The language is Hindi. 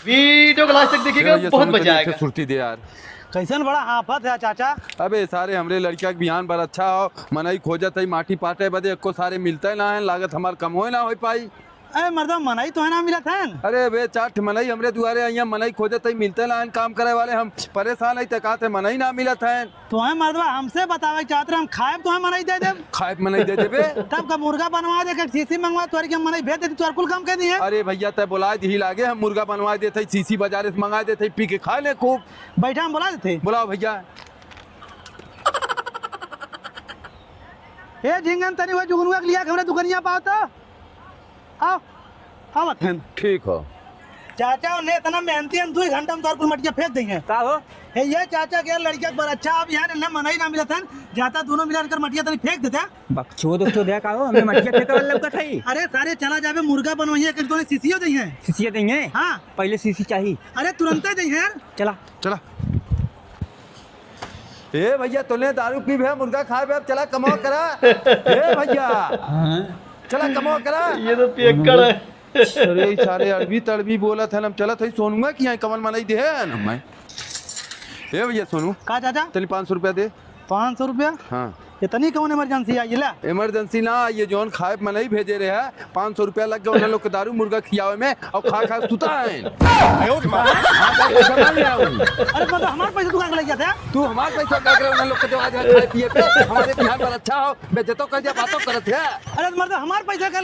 वीडियो को लास्ट तक देखिएगा, बहुत मजा आएगा। सुर्ती दे यार। कैसन बड़ा हाफत है चाचा। अबे सारे हमरे लड़किया के बिहान पर अच्छा हो मनई खोजत है माटी पाटे बदे एको सारे मिलते ना है लागत हमार कम हो ना हो पाई। अरे मर्दा मनाई तो है ना मिला था। अरे बे चाट मनई हमरे दुआरे अइया मनई खोजत है मिलते ना है काम करे वाले हम परेशान है तका थे मनई ना मिलत है। तो है मर्दा हमसे बतावे चाहते हम खाए तो है मनाई दे दे। खाए मनई दे देबे तब का मुर्गा बनवा दे के सीसी मंगवा तोर के मनाई भेज दे तोर कुल काम कर दिए। अरे भैया तय बुलाए दी लागे हम मुर्गा बनवा देते सीसी बाजारे से मंगा देते पी के खा ले खूब। बैठा हम बोला देते बुलाओ भैया। ए झिंगन तनी वो जुगनुआ के लिया हमरा दुकनिया पाओ तो आओ आओ थन। ठीक हो चाचा ने इतना मेहनती हम 2 घंटा में तोर कुल मटिया फेंक देंगे का हो। हे ये चाचा के लड़का पर अच्छा अब यहाँ ना मनाई ना मिला था जाता दोनों मिलाकर मटिया तनी फेंक देता। बकचोद तो दे का हो हमें मटिया फेंके वाला लौका थई। अरे सारे चला जावे मुर्गा बनवाइए कि तोने सीसीओ दई है। सीसी देंगे हां पहले सीसी चाहिए। अरे तुरंत दई है यार। चला चला। ए भैया तूने दारू पी भे मुर्गा खाए भे चला कमाओ करा। ए भैया चला कमाओ करा। ये तो पियक्कड़ है। अरे सारे अरबी तड़बी बोला था हम चला था सोनूंगा कि यहाँ कमल मनाई दे ना मैं। ए भैया सोनू का चाचा तनी 500 रुपया दे। 500 रुपया हाँ इतनी कौन इमरजेंसी आई ला। इमरजेंसी ना ये जोन खाए मनई भेजे रहे है 500 रुपया लग गया उन्हें लोग के दारू मुर्गा खियावे में और खा खा सुता है। अरे मतलब हमारे पैसे दुकान के लग गया था। तू हमारे पैसा क्या करे उन्हें लोग के आज खाए पिए पे हमारे बिहार पर अच्छा हो बेचतो कह दिया बातों करत है। अरे मतलब हमारे पैसा का